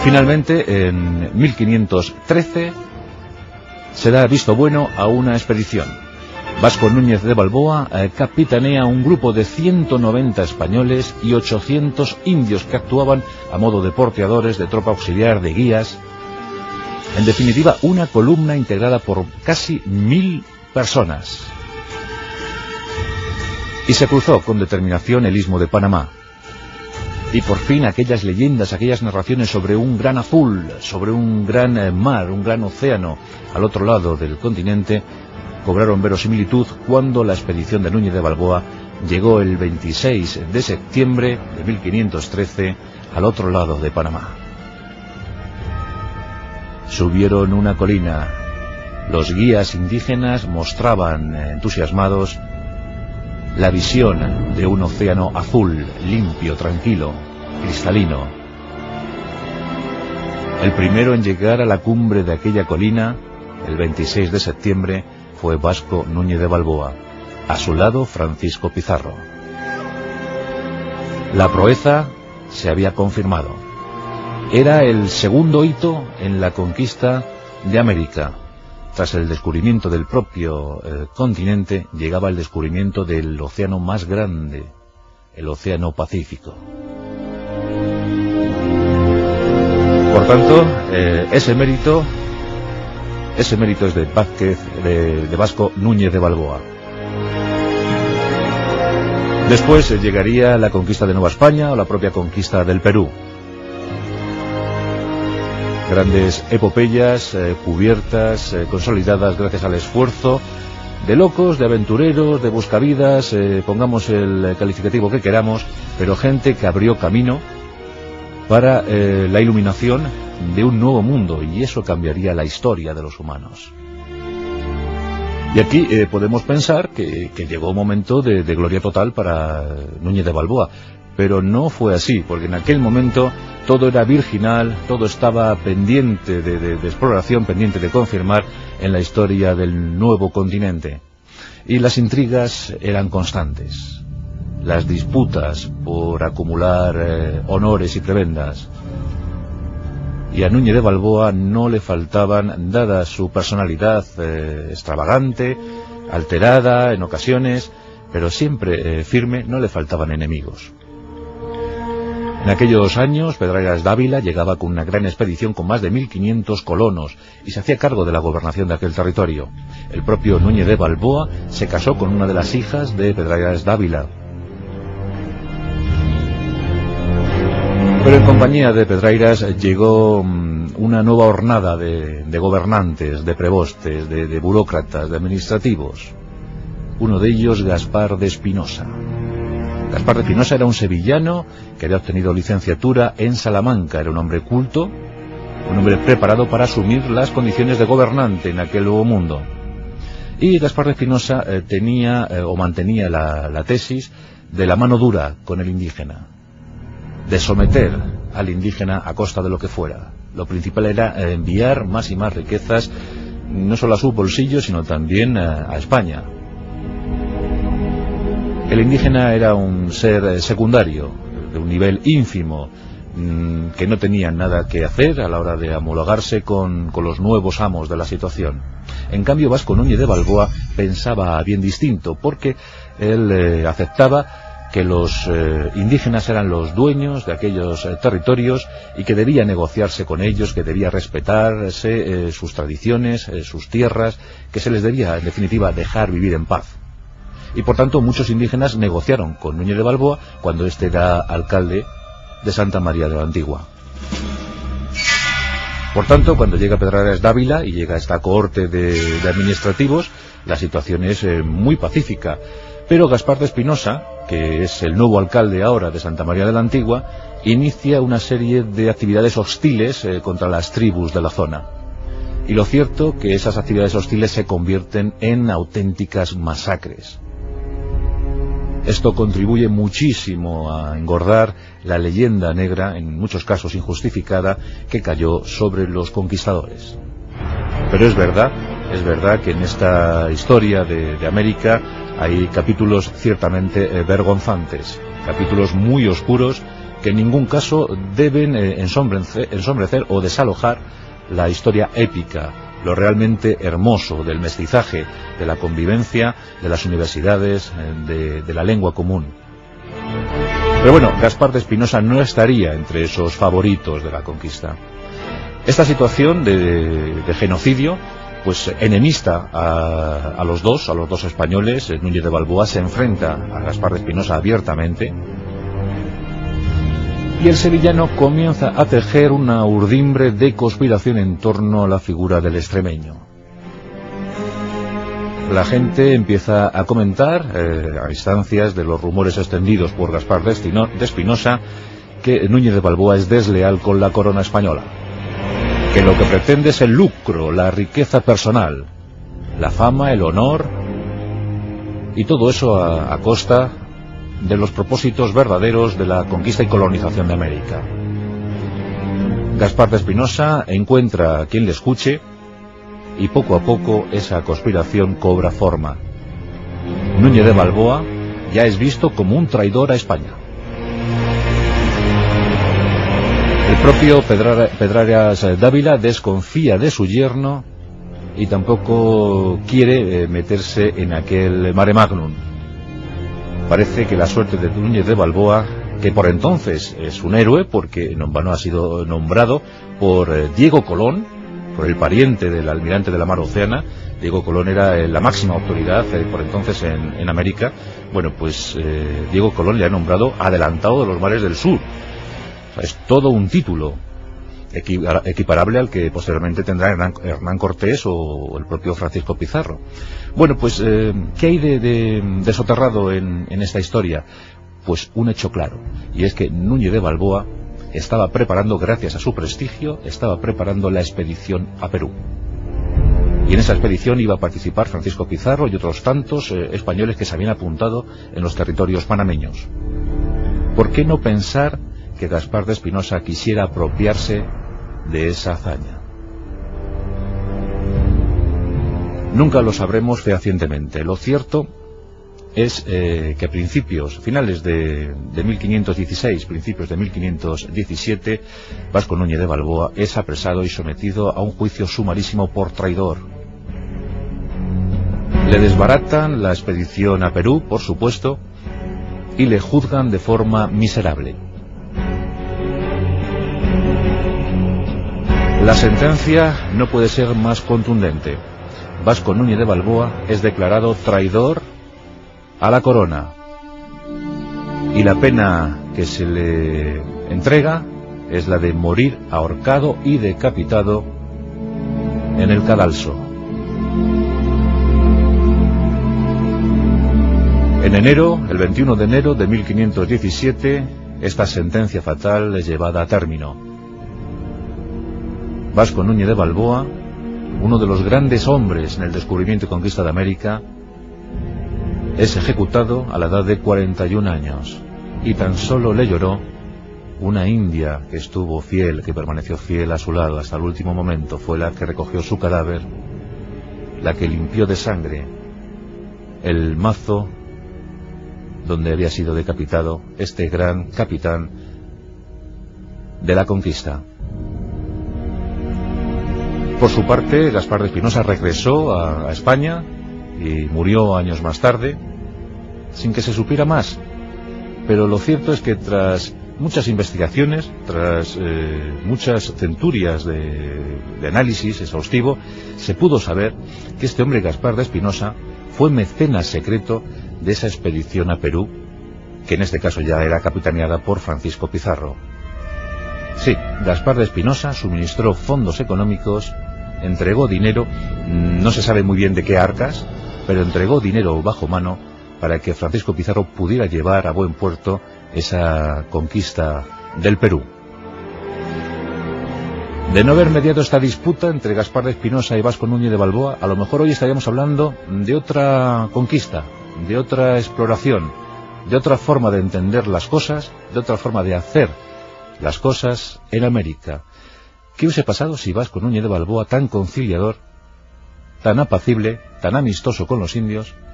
Finalmente, en 1513, se da visto bueno a una expedición. Vasco Núñez de Balboa capitanea un grupo de 190 españoles y 800 indios que actuaban a modo de porteadores, de tropa auxiliar, de guías. En definitiva, una columna integrada por casi 1000 personas. Y se cruzó con determinación el Istmo de Panamá. Y por fin aquellas leyendas, aquellas narraciones sobre un gran azul, sobre un gran mar, un gran océano al otro lado del continente, cobraron verosimilitud cuando la expedición de Núñez de Balboa llegó el 26 de septiembre de 1513 al otro lado de Panamá. Subieron una colina. Los guías indígenas mostraban entusiasmados la visión de un océano azul, limpio, tranquilo, cristalino. El primero en llegar a la cumbre de aquella colina, el 26 de septiembre, fue Vasco Núñez de Balboa. A su lado, Francisco Pizarro. La proeza se había confirmado. Era el segundo hito en la conquista de América. Tras el descubrimiento del propio continente, llegaba el descubrimiento del océano más grande, el Océano Pacífico. Por tanto, ese mérito es de Vasco Núñez de Balboa. Después llegaría la conquista de Nueva España o la propia conquista del Perú. Grandes epopeyas cubiertas, consolidadas gracias al esfuerzo de locos, de aventureros, de buscavidas, pongamos el calificativo que queramos, pero gente que abrió camino para la iluminación de un nuevo mundo, y eso cambiaría la historia de los humanos. Y aquí podemos pensar que llegó un momento de gloria total para Núñez de Balboa, pero no fue así, porque en aquel momento todo era virginal, todo estaba pendiente de exploración, pendiente de confirmar en la historia del nuevo continente. Y las intrigas eran constantes, las disputas por acumular honores y prebendas. Y a Núñez de Balboa no le faltaban, dada su personalidad extravagante, alterada en ocasiones, pero siempre firme, no le faltaban enemigos. En aquellos años, Pedrarias Dávila llegaba con una gran expedición con más de 1500 colonos y se hacía cargo de la gobernación de aquel territorio. El propio Núñez de Balboa se casó con una de las hijas de Pedrarias Dávila. Pero en compañía de Pedrarias llegó una nueva hornada de gobernantes, de prebostes, de burócratas, de administrativos. Uno de ellos, Gaspar de Espinosa. Gaspar de Espinosa era un sevillano que había obtenido licenciatura en Salamanca. Era un hombre culto, un hombre preparado para asumir las condiciones de gobernante en aquel nuevo mundo. Y Gaspar de Espinosa mantenía la tesis de la mano dura con el indígena, de someter al indígena a costa de lo que fuera. Lo principal era enviar más y más riquezas, no solo a sus bolsillos, sino también a España. El indígena era un ser secundario, de un nivel ínfimo, que no tenía nada que hacer a la hora de homologarse con los nuevos amos de la situación. En cambio, Vasco Núñez de Balboa pensaba bien distinto, porque él aceptaba que los indígenas eran los dueños de aquellos territorios y que debía negociarse con ellos, que debía respetarse sus tradiciones, sus tierras, que se les debía, en definitiva, dejar vivir en paz. Y por tanto muchos indígenas negociaron con Núñez de Balboa cuando éste era alcalde de Santa María de la Antigua. Por tanto, cuando llega Pedrarias Dávila y llega esta cohorte de administrativos, la situación es muy pacífica. Pero Gaspar de Espinosa, que es el nuevo alcalde ahora de Santa María de la Antigua, inicia una serie de actividades hostiles contra las tribus de la zona. Y lo cierto que esas actividades hostiles se convierten en auténticas masacres. Esto contribuye muchísimo a engordar la leyenda negra, en muchos casos injustificada, que cayó sobre los conquistadores. Pero es verdad que en esta historia de América hay capítulos ciertamente vergonzantes, capítulos muy oscuros que en ningún caso deben ensombrecer o desalojar la historia épica, lo realmente hermoso del mestizaje, de la convivencia, de las universidades, de la lengua común. Pero bueno, Gaspar de Espinosa no estaría entre esos favoritos de la conquista. Esta situación de genocidio pues enemista a los dos españoles. Núñez de Balboa se enfrenta a Gaspar de Espinosa abiertamente, y el sevillano comienza a tejer una urdimbre de conspiración en torno a la figura del extremeño. La gente empieza a comentar, a instancias de los rumores extendidos por Gaspar de Espinosa, que Núñez de Balboa es desleal con la corona española, que lo que pretende es el lucro, la riqueza personal, la fama, el honor, y todo eso a costa de los propósitos verdaderos de la conquista y colonización de América. Gaspar de Espinosa encuentra a quien le escuche, y poco a poco esa conspiración cobra forma. Núñez de Balboa ya es visto como un traidor a España. El propio Pedrarias Dávila desconfía de su yerno y tampoco quiere meterse en aquel mare magnum. Parece que la suerte de Núñez de Balboa, que por entonces es un héroe porque ha sido nombrado por Diego Colón, por el pariente del almirante de la mar Océana. Diego Colón era la máxima autoridad por entonces en América. Bueno, pues Diego Colón le ha nombrado adelantado de los mares del sur. Es todo un título equiparable al que posteriormente tendrá Hernán Cortés o el propio Francisco Pizarro. Bueno, pues ¿qué hay de soterrado en esta historia? Pues un hecho claro, y es que Núñez de Balboa estaba preparando, gracias a su prestigio, estaba preparando la expedición a Perú. Y en esa expedición iba a participar Francisco Pizarro y otros tantos españoles que se habían apuntado en los territorios panameños. ¿Por qué no pensar que Gaspar de Espinosa quisiera apropiarse de esa hazaña? Nunca lo sabremos fehacientemente. Lo cierto es que a finales de 1516, principios de 1517, Vasco Núñez de Balboa es apresado y sometido a un juicio sumarísimo por traidor. Le desbaratan la expedición a Perú, por supuesto, y le juzgan de forma miserable. La sentencia no puede ser más contundente. Vasco Núñez de Balboa es declarado traidor a la corona, y la pena que se le entrega es la de morir ahorcado y decapitado en el cadalso. El 21 de enero de 1517, esta sentencia fatal es llevada a término. Vasco Núñez de Balboa, uno de los grandes hombres en el descubrimiento y conquista de América, es ejecutado a la edad de 41 años, y tan solo le lloró una india que estuvo fiel, que permaneció fiel a su lado hasta el último momento. Fue la que recogió su cadáver, la que limpió de sangre el mazo donde había sido decapitado este gran capitán de la conquista. Por su parte, Gaspar de Espinosa regresó a España y murió años más tarde, sin que se supiera más. Pero lo cierto es que tras muchas investigaciones, tras muchas centurias de análisis exhaustivo, se pudo saber que este hombre, Gaspar de Espinosa, fue mecenas secreto de esa expedición a Perú, que en este caso ya era capitaneada por Francisco Pizarro. Sí, Gaspar de Espinosa suministró fondos económicos, entregó dinero, no se sabe muy bien de qué arcas, pero entregó dinero bajo mano para que Francisco Pizarro pudiera llevar a buen puerto esa conquista del Perú. De no haber mediado esta disputa entre Gaspar de Espinosa y Vasco Núñez de Balboa, a lo mejor hoy estaríamos hablando de otra conquista, de otra exploración, de otra forma de entender las cosas, de otra forma de hacer las cosas en América. ¿Qué hubiese pasado si Vasco Núñez de Balboa, tan conciliador, tan apacible, tan amistoso con los indios,